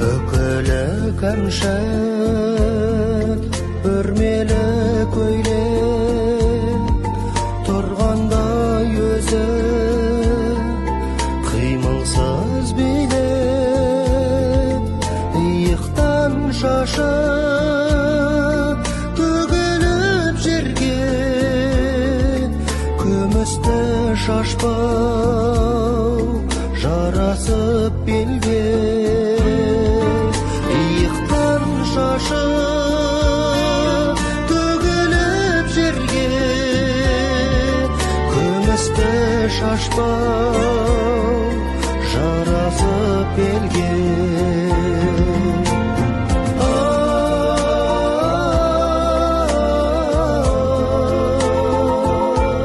өкілі кәмшат үрмелі көйлек тұрғандай өзі қимылсыз билеп иықтан шашы төгіліп жерге күмісті шашпау жарасып белге иықтан шашы төгіліп жерге күмісті шашпау жарасып белге